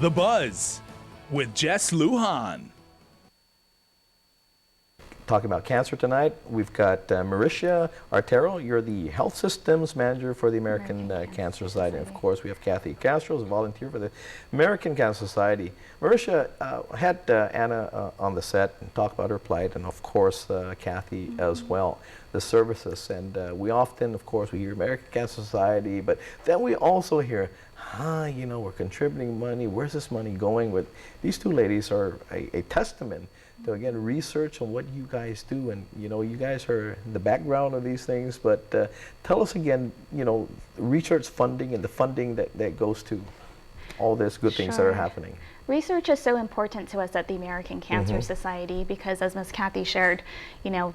The Buzz with Jess Lujan. Talking about cancer tonight, we've got Mauricia Artero. You're the Health Systems Manager for the American Cancer Society. And of course, we have Kathy Castro, who's a volunteer for the American Cancer Society. Mauricia had Anna on the set and talk about her plight, and of course, Kathy as well, the services. And we often, of course, we hear American Cancer Society, but then we also hear, you know, we're contributing money. Where's this money going? With these two ladies are a testament to, again, research on what you guys do. And, you know, you guys are in the background of these things, but tell us again, you know, research funding and the funding that goes to all these good things that are happening. Research is so important to us at the American Cancer Society because, as Ms. Kathy shared, you know,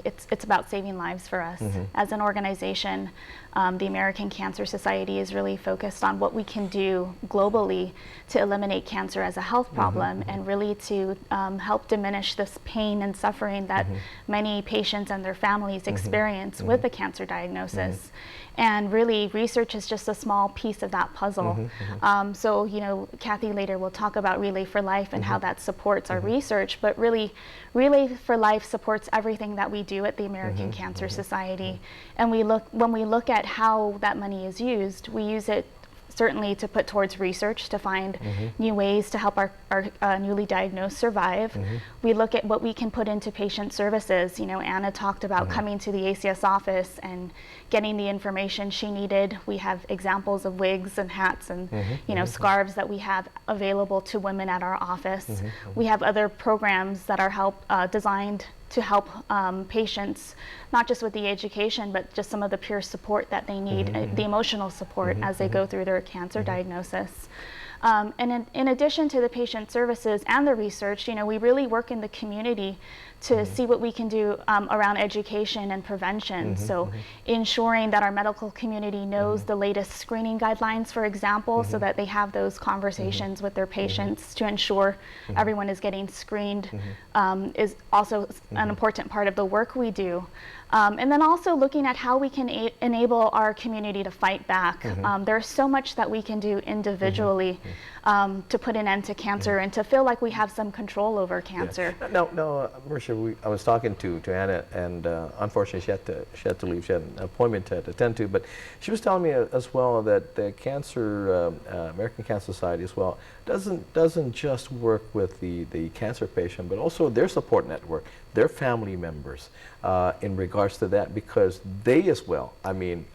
it's about saving lives for us. As an organization, the American Cancer Society is really focused on what we can do globally to eliminate cancer as a health problem and really to help diminish this pain and suffering that many patients and their families experience with the cancer diagnosis. And really, research is just a small piece of that puzzle. So, you know, Kathy later will talk about Relay for Life and how that supports our research, but really, Relay for Life supports everything that we do at the American Cancer Society. And when we look at how that money is used, we use it certainly to put towards research to find new ways to help our newly diagnosed survive. We look at what we can put into patient services. You know, Anna talked about coming to the ACS office and getting the information she needed. We have examples of wigs and hats and you know, scarves that we have available to women at our office. We have other programs that are designed to help patients, not just with the education, but just some of the peer support that they need, the emotional support as they go through their cancer diagnosis. And in addition to the patient services and the research, you know, we really work in the community to see what we can do around education and prevention. So ensuring that our medical community knows the latest screening guidelines, for example, so that they have those conversations with their patients to ensure everyone is getting screened is also an important part of the work we do. And then also looking at how we can enable our community to fight back. There's so much that we can do individually to put an end to cancer and to feel like we have some control over cancer. No, Mauricia, I was talking to Anna, and unfortunately she had to leave. She had an appointment to attend to, but she was telling me as well that the American Cancer Society as well doesn't just work with the cancer patient, but also their support network, their family members, in regards to that, because they as well, I mean,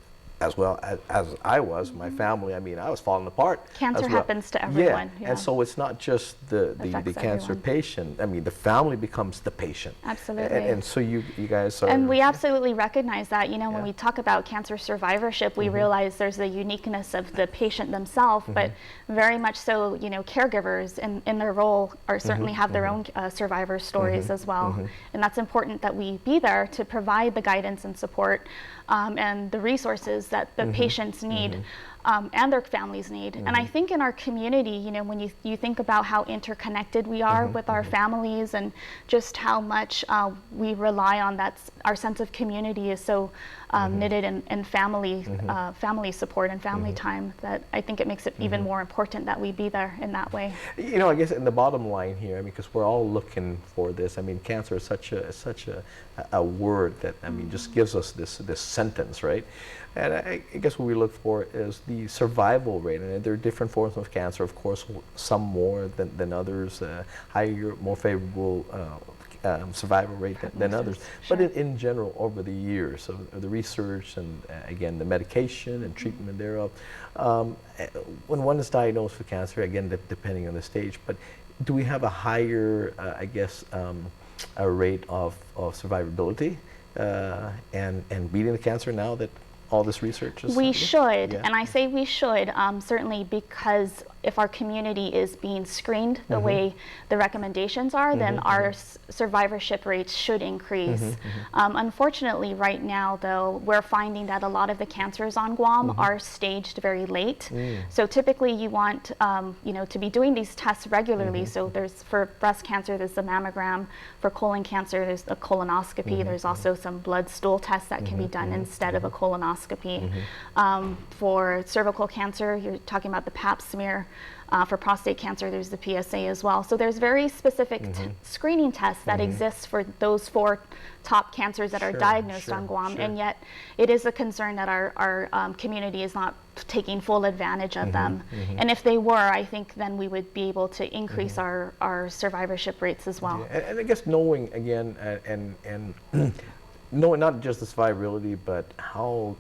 as well as I was, my family, I mean, I was falling apart. Cancer happens to everyone. Yeah, and so it's not just the cancer patient. I mean, the family becomes the patient. Absolutely. And so you guys are... And we absolutely recognize that. You know, when we talk about cancer survivorship, we realize there's the uniqueness of the patient themselves, but very much so, you know, caregivers in their role are certainly have their own survivor stories as well. And that's important that we be there to provide the guidance and support and the resources that the patients need and their families need. And I think in our community, you know, when you think about how interconnected we are with our families and just how much we rely on that, our sense of community is so knitted in family family support and family time, that I think it makes it even more important that we be there in that way. You know, I guess in the bottom line here, I mean, because we're all looking for this. I mean, cancer is such a word that, I mean, just gives us this sentence, right? And I guess what we look for is the survival rate. And there are different forms of cancer, of course, some more than others, higher, more favorable survival rate than others. But in general, over the years of the research and, again, the medication and treatment thereof, when one is diagnosed with cancer, again, depending on the stage, but do we have a higher, I guess, a rate of survivability and beating the cancer now that all this research is... We should, and I say we should, certainly because if our community is being screened the way the recommendations are, then our survivorship rates should increase. Unfortunately, right now, though, we're finding that a lot of the cancers on Guam are staged very late. So typically, you want you know, to be doing these tests regularly. So there's, for breast cancer, there's the mammogram. For colon cancer, there's a colonoscopy. There's also some blood stool tests that can be done instead of a colonoscopy. For cervical cancer, you're talking about the Pap smear. For prostate cancer, there's the PSA as well. So there's very specific screening tests that exist for those 4 top cancers that are diagnosed on Guam, and yet it is a concern that our community is not taking full advantage of them. And if they were, I think then we would be able to increase our survivorship rates as well. Yeah. And I guess knowing again, and knowing not just the survivability, but how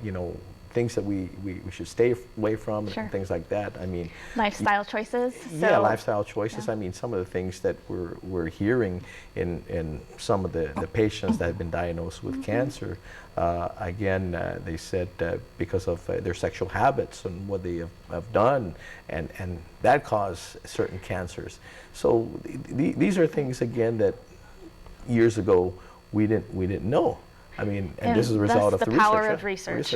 you know, things that we should stay away from and things like that. I mean, lifestyle choices. Yeah, lifestyle choices. I mean, some of the things that we're hearing in some of the patients that have been diagnosed with cancer. Again, they said because of their sexual habits and what they have done, and that caused certain cancers. So these are things again that years ago we didn't know. I mean, and this is a result of the research. That's the power of research.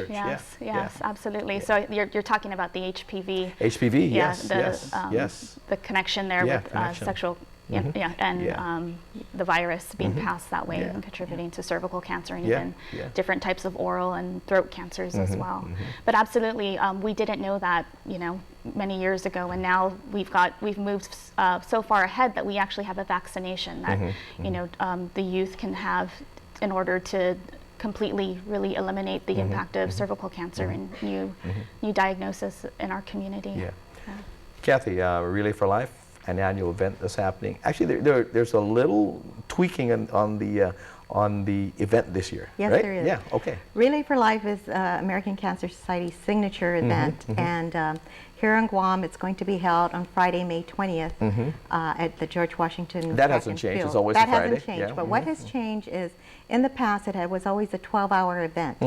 Yes, absolutely. So you're talking about the HPV. HPV, yes, the connection there with sexual, and the virus being passed that way and contributing to cervical cancer and even different types of oral and throat cancers as well. But absolutely, we didn't know that, you know, many years ago, and now we've moved so far ahead that we actually have a vaccination that you know, the youth can have in order to completely really eliminate the impact of cervical cancer and new diagnosis in our community. Kathy, Relay for Life, an annual event that's happening. Actually, there's a little tweaking on the event this year, yes, right? There is. Yeah, okay. Relay for Life is American Cancer Society's signature event, and here in Guam, it's going to be held on Friday, May 20th at the George Washington. That hasn't changed. Field. It's always that a Friday. Hasn't changed. But what has changed is, in the past, it was always a 12-hour event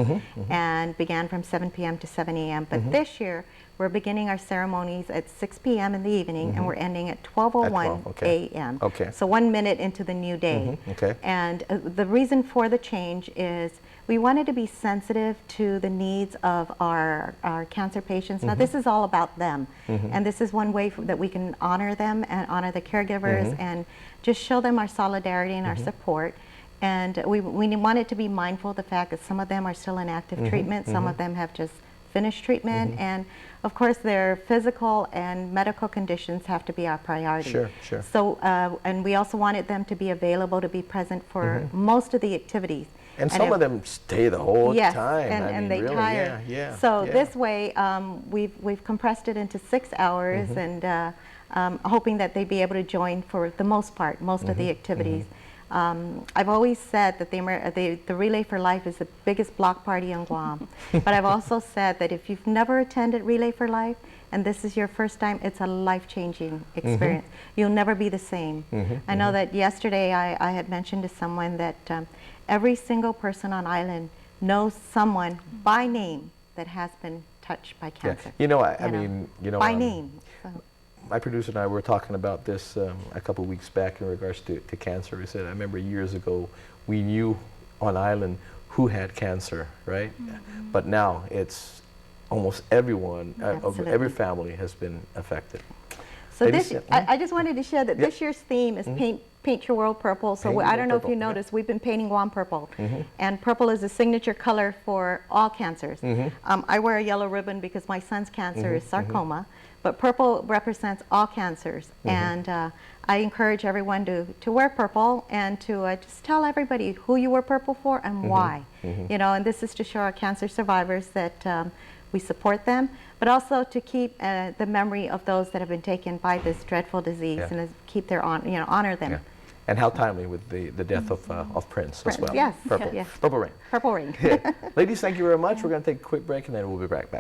and began from 7 p.m. to 7 a.m. But this year, we're beginning our ceremonies at 6 p.m. in the evening, and we're ending at 12:01 a.m. Okay. So 1 minute into the new day. And the reason for the change is we wanted to be sensitive to the needs of our cancer patients. Now, this is all about them, and this is one way that we can honor them and honor the caregivers and just show them our solidarity and our support. And we wanted to be mindful of the fact that some of them are still in active treatment, some of them have just finished treatment, and of course their physical and medical conditions have to be our priority. Sure. So, and we also wanted them to be available to be present for most of the activities. And some of them stay the whole time. And they really, tire. So this way, we've compressed it into 6 hours, and hoping that they'd be able to join for the most part, most of the activities. I've always said that the Relay for Life is the biggest block party in Guam. But I've also said that if you've never attended Relay for Life, and this is your first time, it's a life-changing experience. You'll never be the same. I know that yesterday I had mentioned to someone that every single person on island knows someone by name that has been touched by cancer. You know, I mean, you know, by name. So. My producer and I were talking about this a couple of weeks back in regards to cancer. We said, I remember years ago, we knew on island who had cancer, right? But now it's almost everyone, every family has been affected. So this, I just wanted to share that this year's theme is Paint Your World Purple. So I don't know if you noticed, we've been painting Guam purple. And purple is a signature color for all cancers. I wear a yellow ribbon because my son's cancer is sarcoma. But purple represents all cancers, and I encourage everyone to wear purple and to just tell everybody who you wear purple for and why. You know, and this is to show our cancer survivors that we support them, but also to keep the memory of those that have been taken by this dreadful disease and keep their honor them. And how timely with the death of Prince as well. Yes. Purple. Yes. Purple Rain. Purple Rain. Ladies, thank you very much. We're going to take a quick break, and then we'll be right back.